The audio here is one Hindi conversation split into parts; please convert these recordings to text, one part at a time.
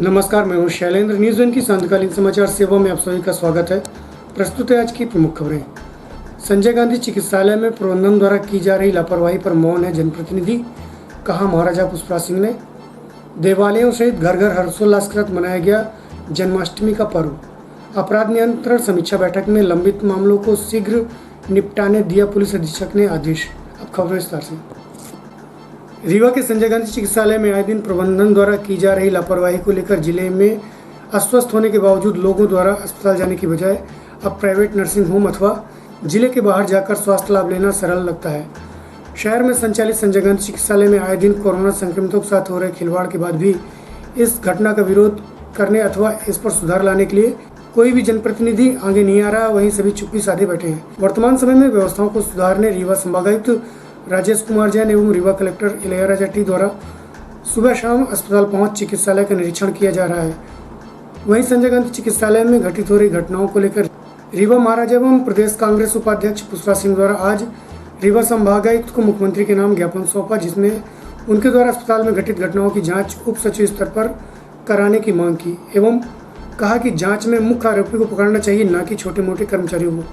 नमस्कार, मैं हूं शैलेंद्र। न्यूज़ वन की सांध्यकालीन समाचार सेवा में आप सभी का स्वागत है। प्रस्तुत है आज की प्रमुख खबरें। संजय गांधी चिकित्सालय में प्रबंधन द्वारा की जा रही लापरवाही पर मौन है जनप्रतिनिधि, कहा महाराजा पुष्पराज सिंह ने। देवालयों सहित घर घर हर्षोल्लास के साथ मनाया गया जन्माष्टमी का पर्व। अपराध नियंत्रण समीक्षा बैठक में लंबित मामलों को शीघ्र निपटाने दिया पुलिस अधीक्षक ने आदेश। अब खबरें विस्तार से। रीवा के संजय गांधी चिकित्सालय में आए दिन प्रबंधन द्वारा की जा रही लापरवाही को लेकर जिले में अस्वस्थ होने के बावजूद लोगों द्वारा अस्पताल जाने की बजाय अब प्राइवेट नर्सिंग होम अथवा जिले के बाहर जाकर स्वास्थ्य लाभ लेना सरल लगता है। शहर में संचालित संजय गांधी चिकित्सालय में आए दिन कोरोना संक्रमितों के साथ हो रहे खिलवाड़ के बाद भी इस घटना का विरोध करने अथवा इस पर सुधार लाने के लिए कोई भी जनप्रतिनिधि आगे नहीं आ रहा, वहीं सभी चुप्पी साधे बैठे हैं। वर्तमान समय में व्यवस्थाओं को सुधारने रीवा संभागायुक्त राजेश कुमार जैन एवं रीवा कलेक्टर इलैयाराजा टी द्वारा सुबह शाम अस्पताल पहुंच चिकित्सालय का निरीक्षण किया जा रहा है। वहीं संजय गांधी चिकित्सालय में घटित हो रही घटनाओं को लेकर रीवा महाराजा एवं प्रदेश कांग्रेस उपाध्यक्ष पुष्पराज सिंह द्वारा आज रीवा संभागायुक्त को मुख्यमंत्री के नाम ज्ञापन सौंपा, जिसमें उनके द्वारा अस्पताल में घटित घटनाओं की जाँच उप सचिव स्तर पर कराने की मांग की एवं कहा कि जाँच में मुख्य आरोपी को पकड़ना चाहिए, न कि छोटे मोटे कर्मचारियों को,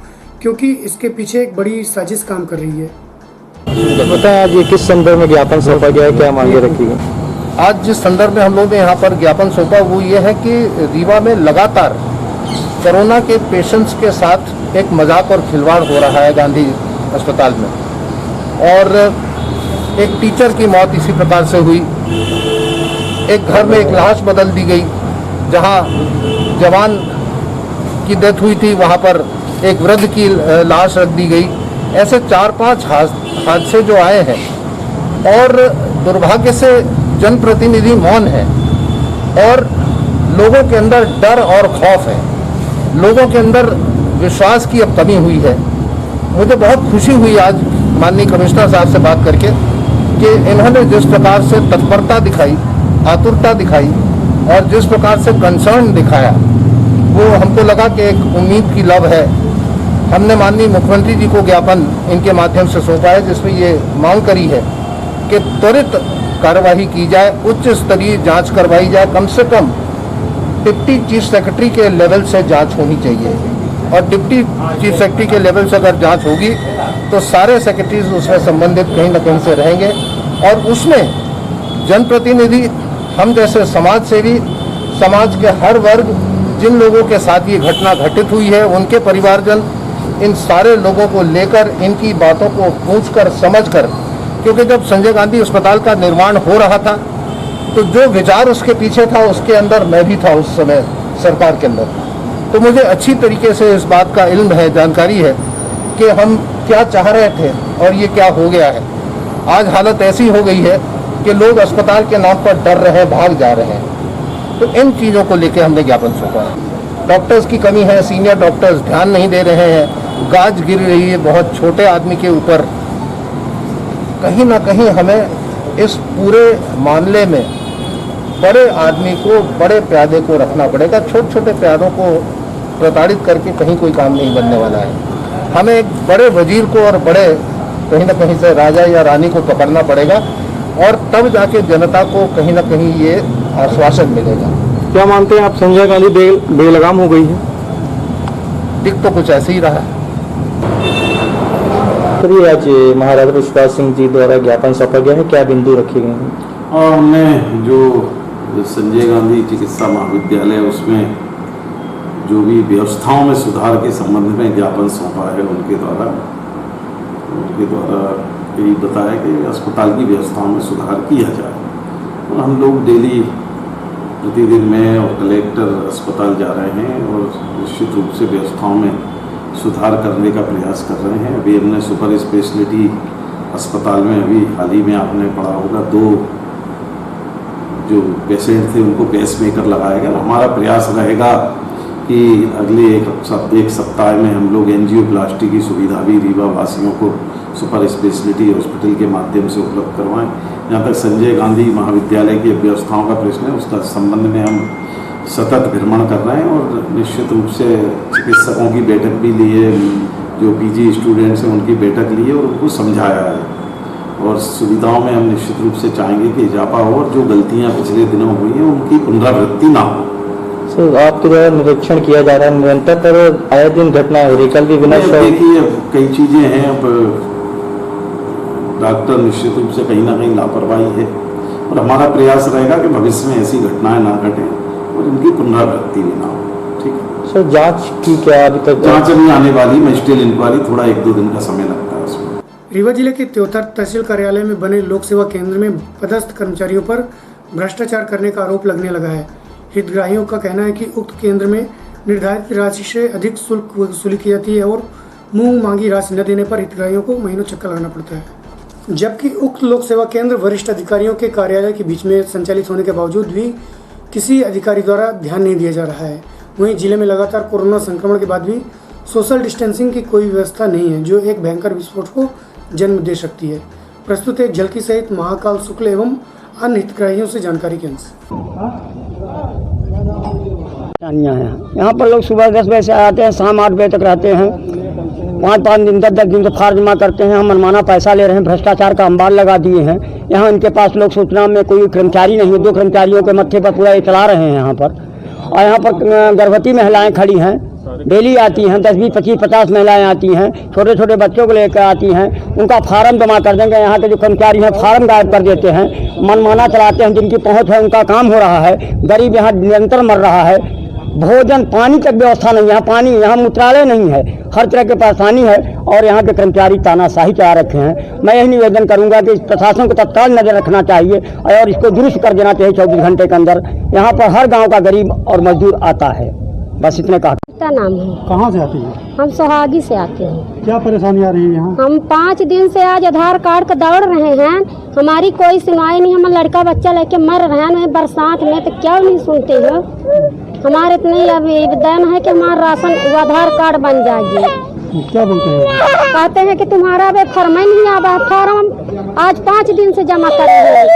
क्योंकि इसके पीछे एक बड़ी साजिश काम कर रही है। पता है आज ये किस संदर्भ में ज्ञापन सौंपा गया है, क्या मांगे रखी गई? आज जिस संदर्भ में हम लोग ने यहाँ पर ज्ञापन सौंपा वो ये है कि रीवा में लगातार कोरोना के पेशेंट्स के साथ एक मजाक और खिलवाड़ हो रहा है गांधी अस्पताल में, और एक टीचर की मौत इसी प्रकार से हुई। एक घर में एक लाश बदल दी गई, जहाँ जवान की डेथ हुई थी वहाँ पर एक वृद्ध की लाश रख दी गई। ऐसे 4-5 हादसे जो आए हैं, और दुर्भाग्य से जनप्रतिनिधि मौन है और लोगों के अंदर डर और खौफ है, लोगों के अंदर विश्वास की अब कमी हुई है। मुझे बहुत खुशी हुई आज माननीय कमिश्नर साहब से बात करके कि इन्होंने जिस प्रकार से तत्परता दिखाई, आतुरता दिखाई और जिस प्रकार से कंसर्न दिखाया, वो हमको लगा कि एक उम्मीद की लव है। हमने माननीय मुख्यमंत्री जी को ज्ञापन इनके माध्यम से सौंपा है, जिसमें ये मांग करी है कि त्वरित कार्यवाही की जाए, उच्च स्तरीय जांच करवाई जाए। कम से कम डिप्टी चीफ सेक्रेटरी के लेवल से जांच होनी चाहिए, और डिप्टी चीफ सेक्रेटरी के लेवल से अगर जांच होगी तो सारे सेक्रेटरीज उसमें संबंधित कहीं न कहीं से रहेंगे, और उसमें जनप्रतिनिधि, हम जैसे समाज सेवी, समाज के हर वर्ग, जिन लोगों के साथ ये घटना घटित हुई है, उनके परिवारजन, इन सारे लोगों को लेकर इनकी बातों को पूछकर समझकर, क्योंकि जब संजय गांधी अस्पताल का निर्माण हो रहा था तो जो विचार उसके पीछे था उसके अंदर मैं भी था उस समय सरकार के अंदर, तो मुझे अच्छी तरीके से इस बात का इल्म है, जानकारी है कि हम क्या चाह रहे थे और ये क्या हो गया है। आज हालत ऐसी हो गई है कि लोग अस्पताल के नाम पर डर रहे हैं, भाग जा रहे हैं। तो इन चीज़ों को लेकर हमने ज्ञापन सौंपा है। डॉक्टर्स की कमी है, सीनियर डॉक्टर्स ध्यान नहीं दे रहे हैं, गाज गिर रही है बहुत छोटे आदमी के ऊपर। कहीं ना कहीं हमें इस पूरे मामले में बड़े आदमी को, बड़े प्यादे को रखना पड़ेगा। छोटे छोटे प्यादों को प्रताड़ित करके कहीं कोई काम नहीं बनने वाला है। हमें एक बड़े वजीर को और बड़े कहीं ना कहीं से राजा या रानी को पकड़ना पड़ेगा, और तब जाके जनता को कहीं ना कहीं ये आश्वासन मिलेगा। क्या मानते हैं आप, संजय गांधी बेलगाम हो गई है? दिख तो कुछ ऐसे ही रहा है। सर, ये आज महाराजा पुष्पराज सिंह जी द्वारा ज्ञापन सौंपा गया है, क्या बिंदु रखे गए हैं? और हमने जो संजय गांधी चिकित्सा महाविद्यालय उसमें जो भी व्यवस्थाओं में सुधार के संबंध में ज्ञापन सौंपा है, उनके द्वारा यही बताया कि अस्पताल की व्यवस्थाओं में सुधार किया जाए। और हम लोग डेली प्रतिदिन में और कलेक्टर अस्पताल जा रहे हैं और निश्चित रूप से व्यवस्थाओं में सुधार करने का प्रयास कर रहे हैं। अभी हमने सुपर स्पेशलिटी अस्पताल में, अभी हाल ही में आपने पढ़ा होगा, 2 जो पेशेंट थे उनको पेसमेकर लगाया गया। हमारा प्रयास रहेगा कि अगले एक सप्ताह में हम लोग एंजियोप्लास्टी की सुविधा भी रीवा वासियों को सुपर स्पेशलिटी हॉस्पिटल के माध्यम से उपलब्ध करवाएं। जहाँ तक संजय गांधी महाविद्यालय की व्यवस्थाओं का प्रश्न है, उसका संबंध में हम सतत भ्रमण कर रहे हैं, और निश्चित रूप से चिकित्सकों की बैठक भी ली है, जो पीजी स्टूडेंट्स हैं उनकी बैठक ली है और उनको समझाया है। और सुविधाओं में हम निश्चित रूप से चाहेंगे कि इजाफा हो और जो गलतियां पिछले दिनों हुई हैं उनकी पुनरावृत्ति ना हो। सर आपके द्वारा निरीक्षण किया जा रहा है निरंतर, पर आए दिन घटना हो रही, कल भी बिना देखिए कई चीज़ें हैं, अब डॉक्टर निश्चित रूप से कहीं ना कहीं लापरवाही है और हमारा प्रयास रहेगा कि भविष्य में ऐसी घटनाएं ना घटें और इनकी पुनरावृत्ति भी ना हो। ठीक है सर, जांच की क्या अभी तक? जांच अभी आने वाली, मजिस्ट्रियल इंक्वायरी, थोड़ा 1-2 दिन का समय लगता है उसमें। रीवा जिले के त्योतर तहसील कार्यालय में बने लोक सेवा केंद्र में पदस्थ कर्मचारियों पर भ्रष्टाचार करने का आरोप लगने लगा है। हितग्राहियों का कहना है कि उक्त केंद्र में निर्धारित राशि से अधिक शुल्क वसूली की जाती है और मुंह मांगी राशि न देने पर हितग्राहियों को महीनों चक्कर लगाना पड़ता है। जबकि उक्त लोक सेवा केंद्र वरिष्ठ अधिकारियों के कार्यालय के बीच में संचालित होने के बावजूद भी किसी अधिकारी द्वारा ध्यान नहीं दिया जा रहा है। वहीं जिले में लगातार कोरोना संक्रमण के बाद भी सोशल डिस्टेंसिंग की कोई व्यवस्था नहीं है, जो एक भयंकर विस्फोट को जन्म दे सकती है। प्रस्तुत है झलकी सहित महाकाल शुक्ल एवं अन्य हितग्राहियों से जानकारी के अंश। यहाँ पर लोग सुबह 10 बजे से आते हैं, शाम 8 बजे तक रहते हैं। 5-5 दिन 10-10 दिन से फार्म जमा करते हैं, हम मनमाना पैसा ले रहे हैं, भ्रष्टाचार का अंबार लगा दिए हैं। यहाँ इनके पास लोग सूचना में कोई कर्मचारी नहीं है, 2 कर्मचारियों के मत्थे पर पूरा ये चला रहे हैं यहाँ पर। और यहाँ पर गर्भवती महिलाएं खड़ी हैं, डेली आती हैं, 10, 20, 25, 50 महिलाएं आती हैं, छोटे छोटे बच्चों को लेकर आती हैं। उनका फार्म जमा कर देंगे, यहाँ के जो कर्मचारी हैं फार्म गायब कर देते हैं, मनमाना चलाते हैं। जिनकी पहुँच है उनका काम हो रहा है, गरीब यहाँ निरंतर मर रहा है। भोजन पानी तक व्यवस्था नहीं है, पानी यहाँ मूत्रालय नहीं है, हर तरह की परेशानी है और यहाँ के कर्मचारी तानाशाही चला रखे हैं। मैं यही निवेदन करूंगा कि प्रशासन को तत्काल नजर रखना चाहिए और इसको दुरुस्त कर देना चाहिए 24 घंटे के अंदर। यहाँ पर हर गांव का गरीब और मजदूर आता है। बस इतने कहा। क्या नाम है? कहाँ से आती है? हम सोहागी से आते हैं। क्या परेशानी आ रही है यहाँ? हम 5 दिन से आज आधार कार्ड का दौड़ रहे हैं, हमारी कोई सुनवाई नहीं। हम लड़का बच्चा लेके मर रहे हैं बरसात में, तो क्या नहीं सुनते हो? हमारे इतने आवेदन है कि हमारा राशन आधार कार्ड बन जाइए। क्या बोलते हैं? कहते हैं कि तुम्हारा वे फॉर्म ही नहीं आवा, फॉर्म आज 5 दिन से जमा कर रहे हैं।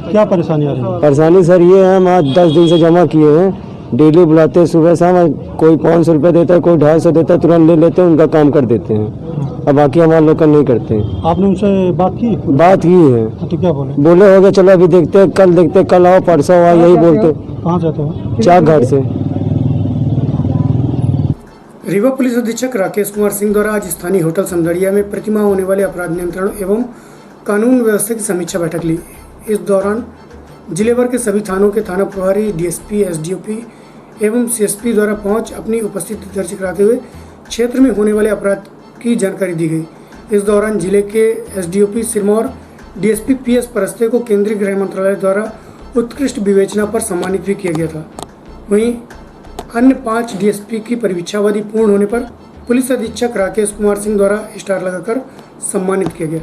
क्या परेशानी आ रही है? परेशानी सर ये है, हम आज 10 दिन से जमा किए हैं, डेली बुलाते हैं सुबह शाम। कोई 500 रुपये देता है, कोई 250 देता है, तुरंत ले लेते हैं, उनका काम कर देते हैं। अब बाकी हमारे लोग का नहीं करते हैं। आपने उनसे बात की? बात की है तो क्या बोले? बोले हो गया चलो अभी देखते हैं, कल देखते हैं, कल आओ परसों आओ, यही बोलते। कहाँ जाते हो? चाकघाट से। रीवा पुलिस अधीक्षक राकेश कुमार सिंह द्वारा आज स्थानीय होटल समदड़िया में प्रतिमा होने वाले अपराध नियंत्रण एवं कानून व्यवस्था की समीक्षा बैठक ली। इस दौरान जिले भर के सभी थानों के थाना प्रभारी, डीएसपी, एसडीओपी एवं सीएसपी द्वारा पहुंच अपनी उपस्थिति दर्ज कराते हुए क्षेत्र में होने वाले अपराध की जानकारी दी गई। इस दौरान जिले के SDOP Sirmaur, DSP PS Paraste को केंद्रीय गृह मंत्रालय द्वारा उत्कृष्ट विवेचना पर सम्मानित भी किया गया था। वहीं अन्य 5 डीएसपी की परिवीक्षावधि पूर्ण होने पर पुलिस अधीक्षक राकेश कुमार सिंह द्वारा स्टार लगाकर सम्मानित किया गया।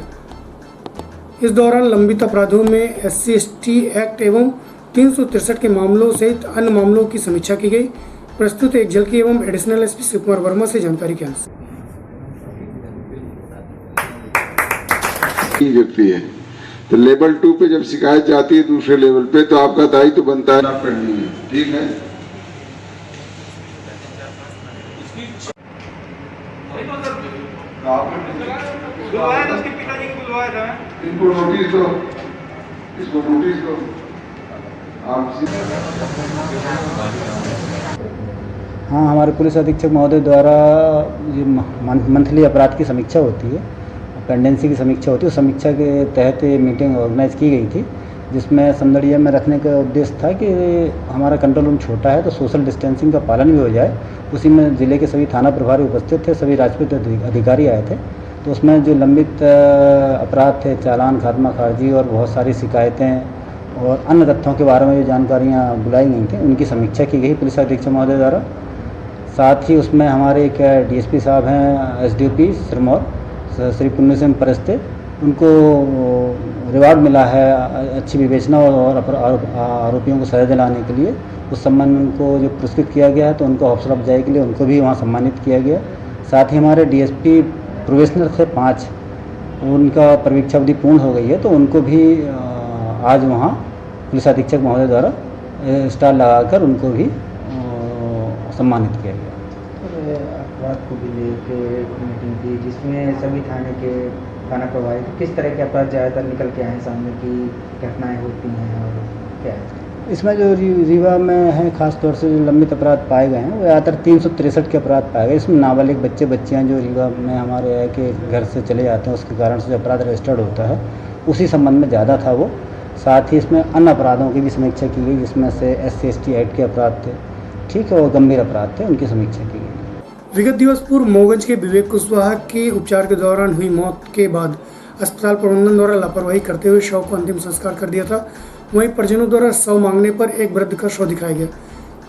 इस दौरान लंबित अपराधों में SC/ST एक्ट एवं 363 के मामलों सहित अन्य मामलों की समीक्षा की गई। प्रस्तुत एक झलकी एवं एडिशनल एसपी शिव कुमार वर्मा से जानकारी के अंश। व्यक्ति है तो लेवल 2 पे जब शिकायत जाती है दूसरे लेवल पे, तो आपका दायित्व तो बनता है आप करनी है। ठीक है, इनको नोटिस दो, इसको नोटिस दो। हाँ, हमारे पुलिस अधीक्षक महोदय द्वारा ये मंथली अपराध की समीक्षा होती है, पेंडेंसी की समीक्षा होती है। उस समीक्षा के तहत ये मीटिंग ऑर्गेनाइज की गई थी, जिसमें समदड़िया में रखने का उद्देश्य था कि हमारा कंट्रोल रूम छोटा है तो सोशल डिस्टेंसिंग का पालन भी हो जाए। उसी में ज़िले के सभी थाना प्रभारी उपस्थित थे, सभी राजपूत अधिकारी आए थे। तो उसमें जो लंबित अपराध थे, चालान, खात्मा खारिजी और बहुत सारी शिकायतें और अन्य तथ्यों के बारे में जो जानकारियाँ बुलाई गई थी, उनकी समीक्षा की गई पुलिस अधीक्षक महोदय द्वारा। साथ ही उसमें हमारे एक डीएसपी साहब हैं, एसडीओपी सिरमौर श्री पुण्य सिंह परस्ते, उनको रिवार्ड मिला है अच्छी विवेचना और आरोपियों को सजा दिलाने के लिए। उस सम्मान में उनको जो पुरस्कृत किया गया है, तो उनको हौसला अफजाई के लिए उनको भी वहाँ सम्मानित किया गया। साथ ही हमारे डीएसपी प्रोबेशनर थे 5, उनका परिवीक्षावधि पूर्ण हो गई है, तो उनको भी आज वहाँ पुलिस अधीक्षक महोदय द्वारा स्टार लगाकर उनको भी सम्मानित किया गया। अपराध को भी लेके मीटिंग की जिसमें सभी थाने के थाना प्रभारी किस तरह के अपराध ज़्यादातर निकल के आए सामने की घटनाएं होती हैं और क्या है इसमें जो रीवा में है खास तौर से जो लंबित अपराध पाए गए हैं वो ज़्यादातर 363 के अपराध पाए गए। इसमें नाबालिग बच्चे बच्चियाँ जो रीवा में हमारे है कि घर से चले जाते हैं उसके कारण से जो अपराध रजिस्टर्ड होता है उसी संबंध में ज़्यादा था वो। साथ ही इसमें अन्य अपराधों की भी समीक्षा की गई जिसमें से SC/ST एक्ट के अपराध थे, ठीक है, और गंभीर अपराध थे, उनकी समीक्षा की गई। विगत दिवस पूर्व मोगंज के विवेक कुशवाहा के उपचार के दौरान हुई मौत के बाद अस्पताल प्रबंधन द्वारा लापरवाही करते हुए शव को अंतिम संस्कार कर दिया था। वहीं परिजनों द्वारा शव मांगने पर एक वृद्ध का शव दिखाया गया,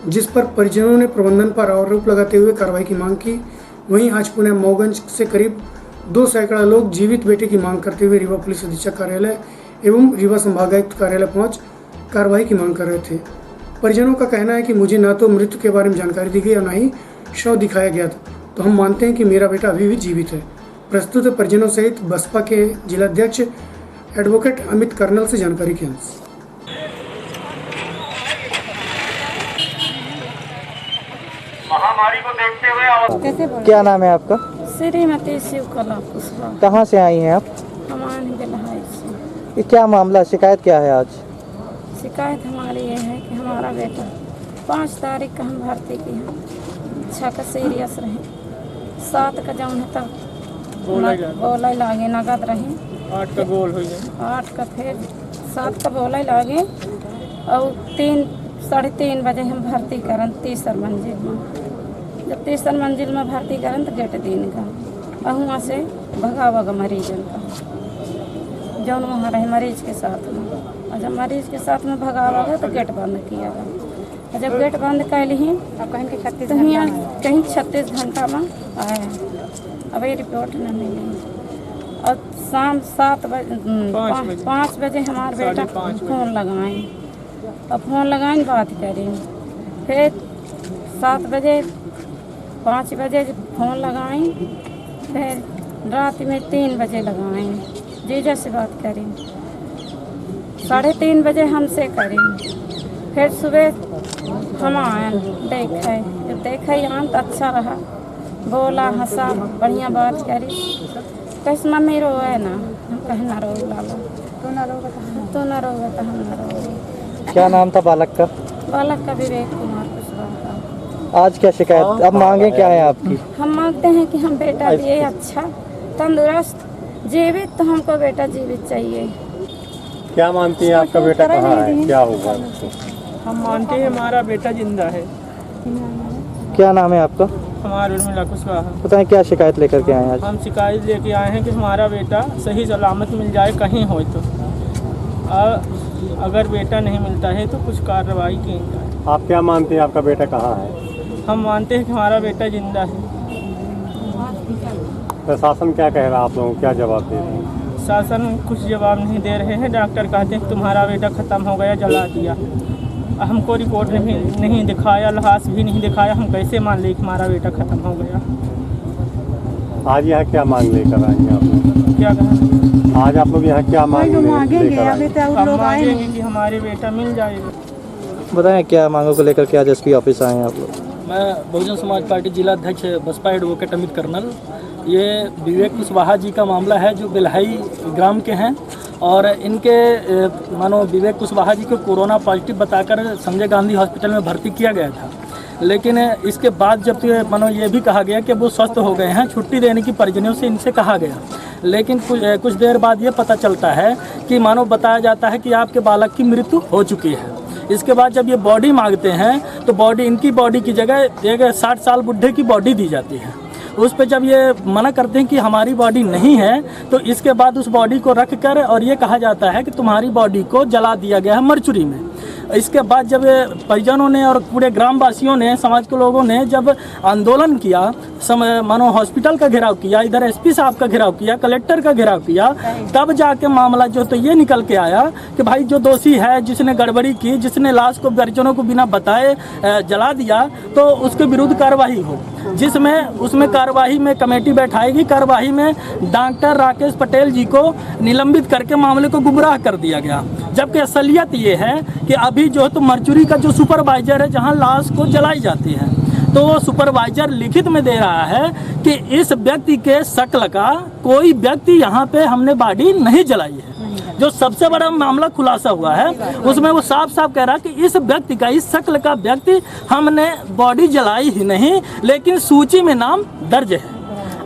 जिस पर परिजनों ने प्रबंधन पर आरोप लगाते हुए कार्रवाई की मांग की। वहीं आज पुणे मोगंज से करीब 2 सैकड़ा लोग जीवित बेटे की मांग करते हुए रीवा पुलिस अधीक्षक कार्यालय एवं रीवा संभागायुक्त कार्यालय पहुंच कार्रवाई की मांग कर रहे थे। परिजनों का कहना है कि मुझे न तो मृत्यु के बारे में जानकारी दी गई और न ही शव दिखाया गया था, तो हम मानते हैं कि मेरा बेटा अभी भी जीवित है। प्रस्तुत परिजनों सहित बसपा के जिलाध्यक्ष एडवोकेट अमित कर्नल से जानकारी के अंश। महामारी को देखते हुए क्या नाम है आपका? श्रीमती शिवकला कुशवाहा। कहाँ से आई हैं आप? हमारे बिल्हाई से। ये क्या मामला, शिकायत क्या है आज? शिकायत हमारी ये है कि हमारा बेटा 5 तारीख का हम भर्ती की हैं, 6 का सीरियस रहे, 7 का जौन है तब बोला लागे नगद रहे, 8 का गोल हो गया, 8 का फिर 7 का बोला लागे और 3 साढ़े 3 बजे हम भर्ती करन 3 मंजिल में। जब 3 मंजिल में भर्ती करन तो गेट दिन का और वहाँ से भगावा मरीजन का जौन वहाँ रहे मरीज के साथ में, और जब मरीज के साथ में भगावा गया तो गेट बंद किया गया। और जब गेट बंद कर ली तो कहीं 36 घंटा में आए, अब ये रिपोर्ट न मिली। और शाम 5 बजे हमारे बेटा फ़ोन लगाएं और फ़ोन लगाएं बात करें, फिर 7 बजे 5 बजे फ़ोन लगाएं, फिर रात में 3 बजे लगाएं, जीजा से बात करें, 3:30 बजे हमसे करें, फिर सुबह हम आए देखे, जब देखे आन तो अच्छा रहा, बोला हंसा बढ़िया बात करी, कैसे मम्मी रोए ना, हम कहे ना रो लाला, तो ना रोगा तो हम ना रोगे। क्या नाम था बालक का? बालक का विवेक कुमार कुशवाहा। आज क्या शिकायत, अब मांगे क्या है आपकी? हम मांगते हैं कि हम बेटा दिए अच्छा तंदुरुस्त जीवित, तो हमको बेटा जीवित चाहिए। क्या मानती हैं आपका बेटा कहाँ है, क्या होगा? हम मानते हैं हमारा बेटा जिंदा है। क्या नाम है आपका? हमारा उर्मिला कुशवाहा। बताएं क्या शिकायत लेकर के आए हैं आज? हम शिकायत लेके आए हैं कि हमारा बेटा सही सलामत मिल जाए कहीं हो तो, अगर बेटा नहीं मिलता है तो कुछ कार्रवाई की जाए। आप क्या मानते हैं आपका बेटा कहाँ है? हम मानते हैं कि हमारा बेटा जिंदा है। प्रशासन क्या कह रहा है, आप लोगों को क्या जवाब दे रहे हैं? शासन कुछ जवाब नहीं दे रहे हैं। डॉक्टर कहते हैं तुम्हारा बेटा ख़त्म हो गया, जला दिया। हमको रिपोर्ट नहीं दिखाया, लाश भी नहीं दिखाया, हम कैसे मान लें कि हमारा बेटा ख़त्म हो गया। आज यहाँ क्या मांग लेकर आएंगे आप लोग? क्या कहा? आज आप लोग यहाँ क्या मांग लेकर आएंगे? हम मांगेंगे कि हमारे बेटा मिल जाएगा। बताएं क्या मांगों को लेकर के आज एसपी ऑफिस आए हैं आप लोग? मैं बहुजन समाज पार्टी जिलाध्यक्ष बसपा एडवोकेट अमित कर्नल। ये विवेक कुशवाहा जी का मामला है जो बिल्हाई ग्राम के हैं, और इनके मानो विवेक कुशवाहा जी को कोरोना पॉजिटिव बताकर संजय गांधी हॉस्पिटल में भर्ती किया गया था। लेकिन इसके बाद जब मानो ये भी कहा गया कि वो स्वस्थ हो गए हैं, छुट्टी देने की परिजनों से इनसे कहा गया। लेकिन कुछ देर बाद ये पता चलता है कि मानो बताया जाता है कि आपके बालक की मृत्यु हो चुकी है। इसके बाद जब ये बॉडी मांगते हैं तो बॉडी, इनकी बॉडी की जगह एक 60 साल बुढ़े की बॉडी दी जाती है। उस पे जब ये मना करते हैं कि हमारी बॉडी नहीं है, तो इसके बाद उस बॉडी को रख कर और ये कहा जाता है कि तुम्हारी बॉडी को जला दिया गया है मरचुरी में। इसके बाद जब परिजनों ने और पूरे ग्रामवासियों ने, समाज के लोगों ने जब आंदोलन किया, मानो हॉस्पिटल का घेराव किया, इधर एसपी साहब का घेराव किया, कलेक्टर का घेराव किया, तब जाके मामला जो तो ये निकल के आया कि भाई जो दोषी है, जिसने गड़बड़ी की, जिसने लाश को परिजनों को बिना बताए जला दिया, तो उसके विरुद्ध कार्रवाई हो। उसमें कार्रवाई में कमेटी बैठाएगी। कार्रवाई में डॉक्टर राकेश पटेल जी को निलंबित करके मामले को गुमराह कर दिया गया। जबकि असलियत ये है कि अभी जो तो मरचुरी का जो सुपरवाइजर है, जहां लाश को जलाई जाती है, तो वो सुपरवाइजर लिखित में दे रहा है कि इस व्यक्ति के शक्ल का कोई व्यक्ति यहाँ पे हमने बॉडी नहीं जलाई है। जो सबसे बड़ा मामला खुलासा हुआ है उसमें वो साफ साफ कह रहा है कि इस व्यक्ति का, इस शक्ल का व्यक्ति हमने बॉडी जलाई ही नहीं, लेकिन सूची में नाम दर्ज है।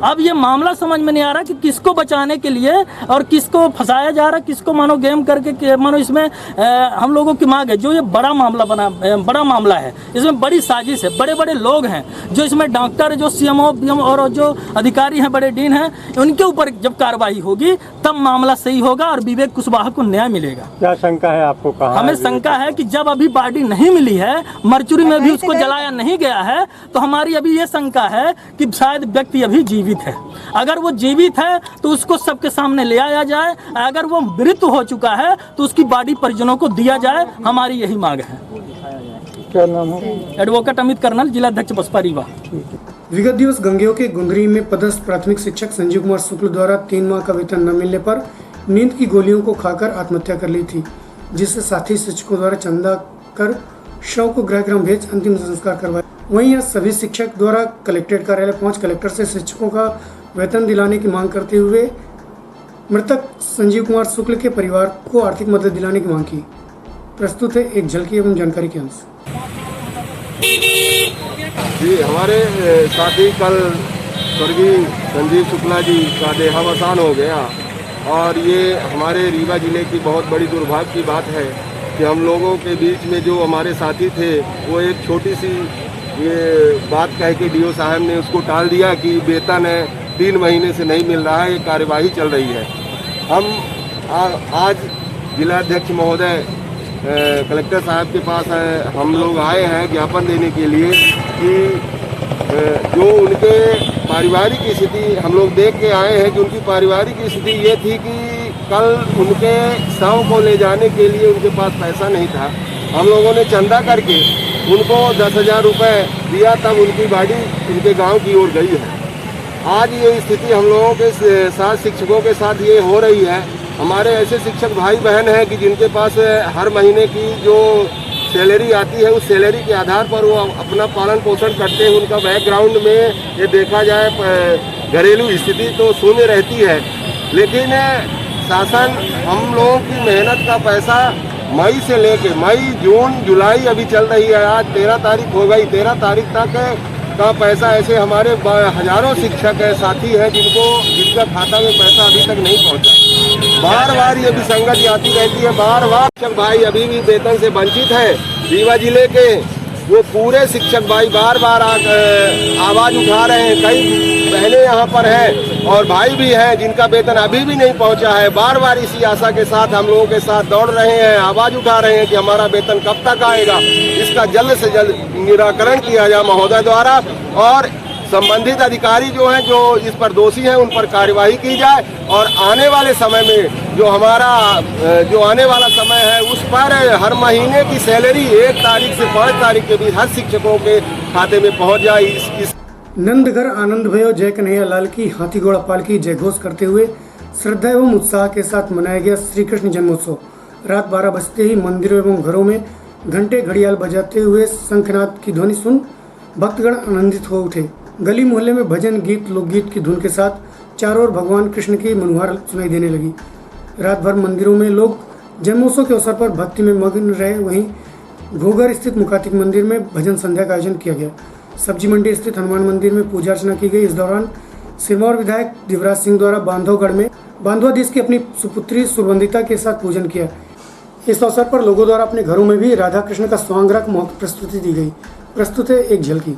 अब ये मामला समझ में नहीं आ रहा कि किसको बचाने के लिए और किसको फंसाया जा रहा है, किसको मानो गेम करके मानो इसमें हम लोगों की मांग है। जो ये बड़ा मामला है, इसमें बड़ी साजिश है, बड़े बड़े लोग हैं जो इसमें डॉक्टर, जो सीएमओ पीएम और जो अधिकारी हैं, बड़े डीन हैं, उनके ऊपर जब कार्रवाई होगी तब मामला सही होगा और विवेक कुशवाहा को न्याय मिलेगा। क्या शंका है आपको? कहाँ हमें शंका है कि जब अभी बॉडी नहीं मिली है, मर्चुरी में भी उसको जलाया नहीं गया है, तो हमारी अभी ये शंका है कि शायद व्यक्ति अभी जीवित है। अगर वो जीवित है तो उसको सबके सामने ले आया जाए, अगर वो मृत्यु हो चुका है तो उसकी बॉडी परिजनों को दिया जाए। हमारी यही मांग है। क्या नाम है? एडवोकेट अमित कर्नल, जिला अध्यक्ष बसपा रीवा। विगत दिवस गंगेओं के गुंदरी में पदस्थ प्राथमिक शिक्षक संजीव कुमार शुक्ल द्वारा 3 माह का वेतन न मिलने पर नींद की गोलियों को खाकर आत्महत्या कर ली थी, जिससे साथी शिक्षकों द्वारा चंदा कर शव को गृहग्राम भेज अंतिम संस्कार करवाया। वहीं यह सभी शिक्षक द्वारा कलेक्ट्रेट कार्यालय पहुंच कलेक्टर से शिक्षकों का वेतन दिलाने की मांग करते हुए मृतक संजीव कुमार शुक्ल के परिवार को आर्थिक मदद दिलाने की मांग की। प्रस्तुत है एक झलकी एवं जानकारी के अंश। जी, हमारे साथी कल स्वर्गीय संजीव शुक्ला जी का देहावसान हो गया और ये हमारे रीवा जिले की बहुत बड़ी दुर्भाग्य की बात है कि हम लोगों के बीच में जो हमारे साथी थे वो एक छोटी सी ये बात कह के डीओ साहब ने उसको टाल दिया कि वेतन 3 महीने से नहीं मिल रहा है, ये कार्यवाही चल रही है। हम आज जिलाध्यक्ष महोदय कलेक्टर साहब के पास हम लोग आए हैं ज्ञापन देने के लिए कि जो उनके पारिवारिक स्थिति हम लोग देख के आए हैं कि उनकी पारिवारिक स्थिति ये थी कि कल उनके शव को ले जाने के लिए उनके पास पैसा नहीं था। हम लोगों ने चंदा करके उनको 10,000 रुपये दिया, तब उनकी गाड़ी उनके गांव की ओर गई है। आज ये स्थिति हम लोगों के साथ, शिक्षकों के साथ ये हो रही है। हमारे ऐसे शिक्षक भाई बहन हैं कि जिनके पास हर महीने की जो सैलरी आती है उस सैलरी के आधार पर वो अपना पालन पोषण करते हैं। उनका बैकग्राउंड में ये देखा जाए घरेलू स्थिति तो शून्य रहती है, लेकिन शासन हम लोगों की मेहनत का पैसा मई से लेके मई, जून, जुलाई अभी चल रही है। आज 13 तारीख हो गई, 13 तारीख तक का पैसा ऐसे हमारे हजारों शिक्षक साथी हैं जिनका खाता में पैसा अभी तक नहीं पहुंचा। बार बार ये विसंगति आती रहती है, बार बार शिक्षक भाई अभी भी वेतन से वंचित है। रीवा जिले के वो पूरे शिक्षक भाई बार बार आवाज उठा रहे हैं। कई बहनें यहाँ पर हैं और भाई भी हैं जिनका वेतन अभी भी नहीं पहुँचा है। बार बार इसी आशा के साथ हम लोगों के साथ दौड़ रहे हैं, आवाज उठा रहे हैं कि हमारा वेतन कब तक आएगा। इसका जल्द से जल्द निराकरण किया जाए महोदय द्वारा और संबंधित अधिकारी जो हैं, जो इस पर दोषी हैं, उन पर कार्यवाही की जाए और आने वाले समय में जो आने वाला समय है उस पर हर महीने की सैलरी 1 तारीख से 5 तारीख के बीच हर शिक्षकों के खाते में पहुंच जाए। नंदघर आनंद भयो जय कन्हैया लाल की हाथी घोड़ा पाल की जय घोष करते हुए श्रद्धा एवं उत्साह के साथ मनाया गया श्री कृष्ण जन्मोत्सव। रात 12 बजते ही मंदिरों एवं घरों में घंटे घड़ियाल बजाते हुए शंखनाद की ध्वनि सुन भक्तगण आनंदित हो उठे। गली मोहल्ले में भजन गीत लोकगीत की धुन के साथ चारों ओर भगवान कृष्ण की मनोहार सुनाई देने लगी। रात भर मंदिरों में लोग जन्मोत्सव के अवसर पर भक्ति में मग्न रहे। वहीं घोघर स्थित मुकातिक मंदिर में भजन संध्या का आयोजन किया गया। सब्जी मंडी स्थित हनुमान मंदिर में पूजा अर्चना की गई। इस दौरान सिरमौर विधायक दिवराज सिंह द्वारा बांधवगढ़ में बांधवाधीश की अपनी सुपुत्री सुरवंदिता के साथ पूजन किया। इस अवसर पर लोगों द्वारा अपने घरों में भी राधा कृष्ण का स्वांगरक मौखिक प्रस्तुति दी गई। प्रस्तुत है एक झलकी।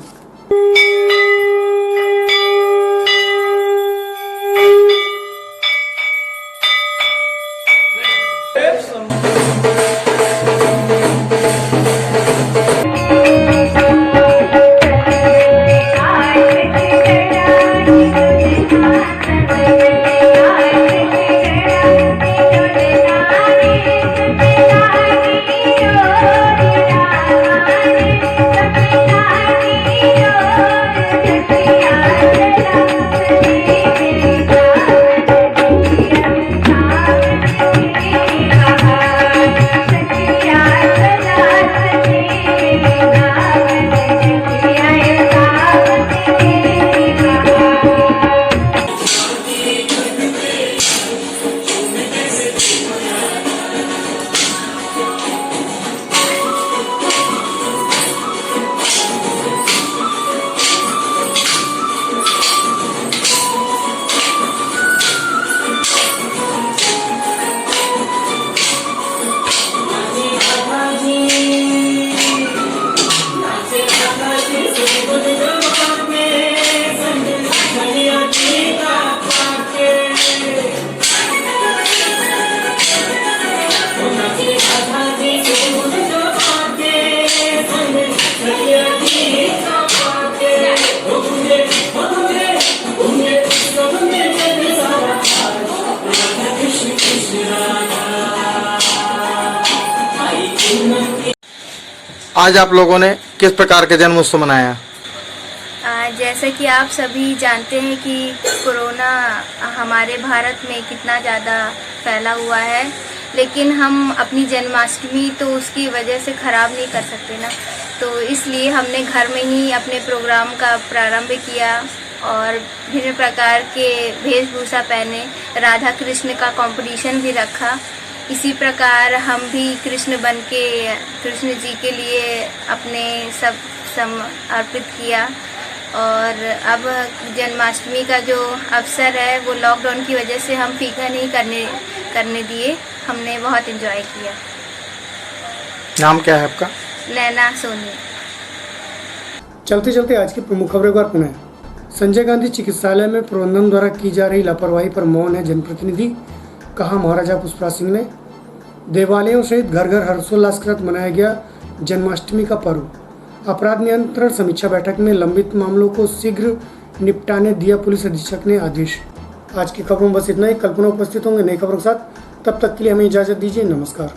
आज आप लोगों ने किस प्रकार के जन्म उत्सव मनाया? जैसा कि आप सभी जानते हैं कि कोरोना हमारे भारत में कितना ज़्यादा फैला हुआ है, लेकिन हम अपनी जन्माष्टमी तो उसकी वजह से ख़राब नहीं कर सकते ना, तो इसलिए हमने घर में ही अपने प्रोग्राम का प्रारंभ किया और भिन्न प्रकार के वेशभूषा पहने, राधा कृष्ण का कंपटीशन भी रखा। इसी प्रकार हम भी कृष्ण बन के कृष्ण जी के लिए अपने सब समर्पित किया। और अब जन्माष्टमी का जो अवसर है वो लॉकडाउन की वजह से हम फीका नहीं करने दिए, हमने बहुत एंजॉय किया। नाम क्या है आपका? नैना सोनी। चलते चलते आज की प्रमुख खबरें पर पुनः। संजय गांधी चिकित्सालय में प्रबंधन द्वारा की जा रही लापरवाही पर मौन है जनप्रतिनिधि, कहा महाराजा पुष्पराज सिंह ने। देवालयों सहित घर घर हर्षोल्लास के साथ मनाया गया जन्माष्टमी का पर्व। अपराध नियंत्रण समीक्षा बैठक में लंबित मामलों को शीघ्र निपटाने दिया पुलिस अधीक्षक ने आदेश। आज की खबरों में बस इतना ही। कल्पना उपस्थित होंगे नई खबरों के साथ, तब तक के लिए हमें इजाजत दीजिए। नमस्कार।